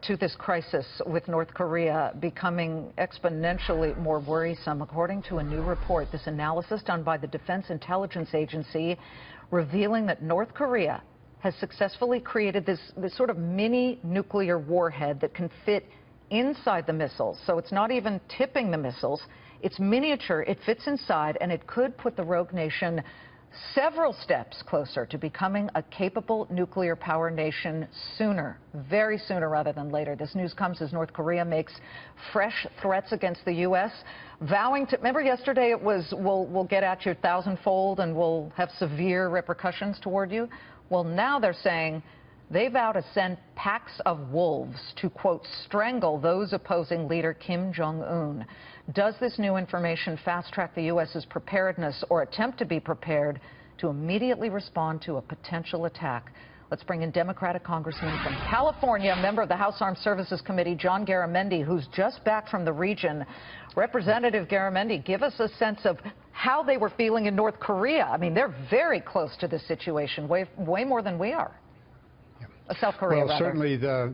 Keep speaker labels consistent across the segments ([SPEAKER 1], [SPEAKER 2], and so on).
[SPEAKER 1] to this crisis with North Korea becoming exponentially more worrisome. According to a new report, this analysis done by the Defense Intelligence Agency revealing that North Korea has successfully created this sort of mini nuclear warhead that can fit inside the missiles. So it's not even tipping the missiles. It's miniature, it fits inside, and it could put the rogue nation several steps closer to becoming a capable nuclear power nation sooner, very sooner rather than later. This news comes as North Korea makes fresh threats against the U.S., vowing to, remember yesterday it was, we'll get at you thousandfold and we'll have severe repercussions toward you? Well, now they're saying they vow to send packs of wolves to, quote, strangle those opposing leader Kim Jong-un. Does this new information fast-track the U.S.'s preparedness or attempt to be prepared to immediately respond to a potential attack? Let's bring in Democratic Congressman from California, member of the House Armed Services Committee, John Garamendi, who's just back from the region. Representative Garamendi, give us a sense of how they were feeling in North Korea. I mean, they're very close to this situation, way more than we are. South Korea,
[SPEAKER 2] well,
[SPEAKER 1] rather.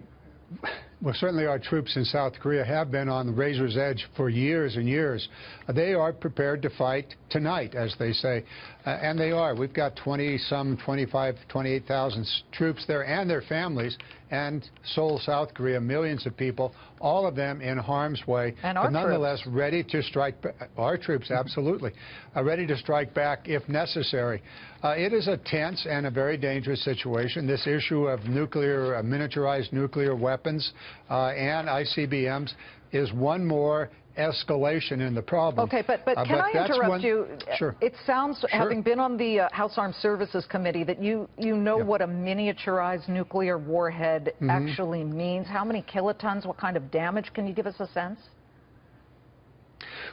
[SPEAKER 2] Certainly our troops in South Korea have been on the razor's edge for years and years. They are prepared to fight tonight, as they say, and they are. We've got 28,000 troops there and their families, and Seoul, South Korea, millions of people, all of them in harm's way,
[SPEAKER 1] and
[SPEAKER 2] but nonetheless ready to strike. Our troops, absolutely, are ready to strike back if necessary. It is a tense and a very dangerous situation. This issue of nuclear, miniaturized nuclear weapons and ICBMs is one more escalation in the problem.
[SPEAKER 1] Okay, but can I interrupt you?
[SPEAKER 2] Sure.
[SPEAKER 1] It sounds, having been on the House Armed Services Committee, that you know what a miniaturized nuclear warhead actually means. How many kilotons? What kind of damage? Can you give us a sense?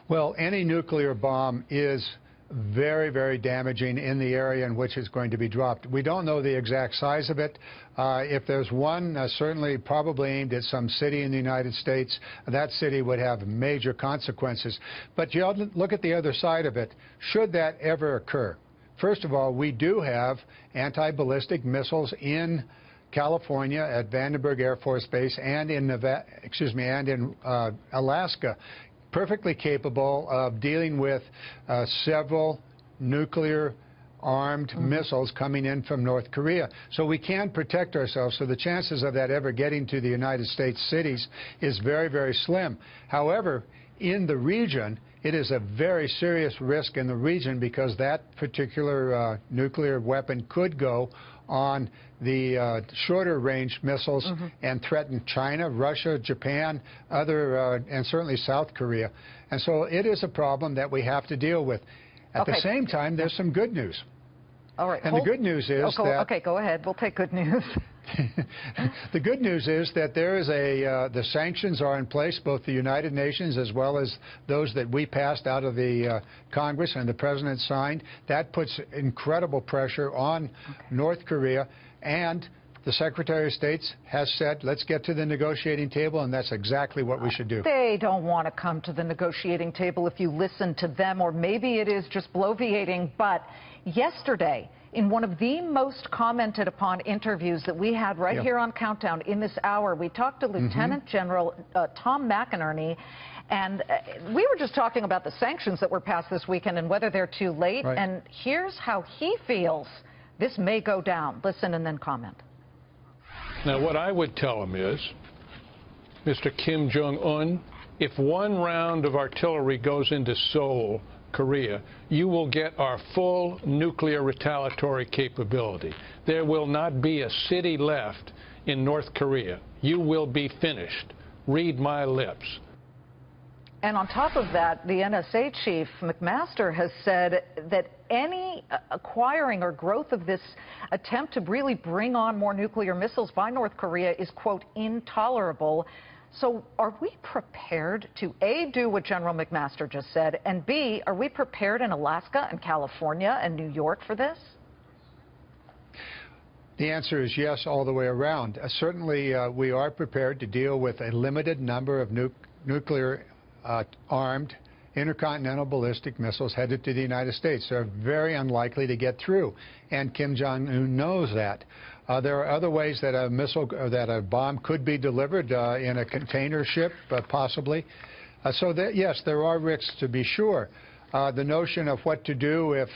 [SPEAKER 2] Well, any nuclear bomb is very, very damaging in the area in which it's going to be dropped. We don't know the exact size of it. If there's one certainly probably aimed at some city in the United States, that city would have major consequences. But you ought to look at the other side of it. Should that ever occur? First of all, we do have anti-ballistic missiles in California at Vandenberg Air Force Base and in Alaska, perfectly capable of dealing with several nuclear-armed missiles coming in from North Korea. So we can protect ourselves. So the chances of that ever getting to the United States cities is very, very slim. However, in the region, it is a very serious risk in the region because that particular nuclear weapon could go on the shorter range missiles and threaten China, Russia, Japan, and certainly South Korea. And so it is a problem that we have to deal with. At the same time, there's some good news.
[SPEAKER 1] All right.
[SPEAKER 2] And the good news is that...
[SPEAKER 1] Okay, go ahead. We'll take good news.
[SPEAKER 2] The good news is that there is the sanctions are in place, both the United Nations as well as those that we passed out of the Congress and the President signed. That puts incredible pressure on North Korea, and the Secretary of State has said, let's get to the negotiating table, and that's exactly what we should do.
[SPEAKER 1] They don't want to come to the negotiating table if you listen to them, or maybe it is just bloviating. But yesterday, in one of the most commented upon interviews that we had right here on Countdown in this hour, we talked to Lieutenant General Tom McInerney, and we were just talking about the sanctions that were passed this weekend and whether they're too late.
[SPEAKER 2] Right.
[SPEAKER 1] And here's how he feels this may go down. Listen and then comment.
[SPEAKER 3] Now, what I would tell him is, Mr. Kim Jong-un, if one round of artillery goes into Seoul, Korea, you will get our full nuclear retaliatory capability. There will not be a city left in North Korea. You will be finished. Read my lips.
[SPEAKER 1] And on top of that, the NSA chief, McMaster, has said that any acquiring or growth of this attempt to really bring on more nuclear missiles by North Korea is, quote, intolerable. So are we prepared to, A, do what General McMaster just said, and B, are we prepared in Alaska and California and New York for this?
[SPEAKER 2] The answer is yes, all the way around. Certainly, we are prepared to deal with a limited number of nuclear-armed intercontinental ballistic missiles headed to the United States. They're very unlikely to get through, and Kim Jong-un knows that. There are other ways that a missile, that a bomb could be delivered in a container ship, possibly. So that, yes, there are risks to be sure. The notion of what to do if,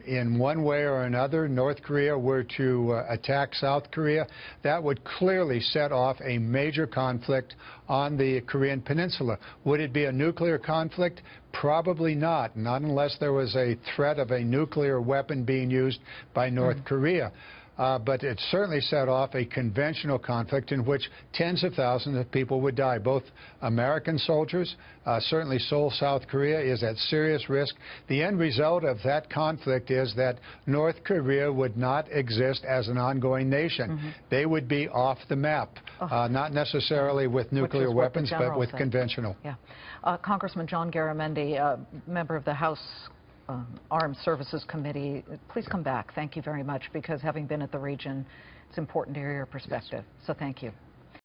[SPEAKER 2] in one way or another, North Korea were to attack South Korea, that would clearly set off a major conflict on the Korean Peninsula. Would it be a nuclear conflict? Probably not unless there was a threat of a nuclear weapon being used by North Korea. But it certainly set off a conventional conflict in which tens of thousands of people would die, both American soldiers, certainly Seoul, South Korea is at serious risk. The end result of that conflict is that North Korea would not exist as an ongoing nation. They would be off the map, not necessarily with nuclear weapons, but with conventional.
[SPEAKER 1] Yeah. Congressman John Garamendi, member of the House Armed Services Committee, please come back. Thank you very much, because having been at the region, it's important to hear your perspective. So thank you.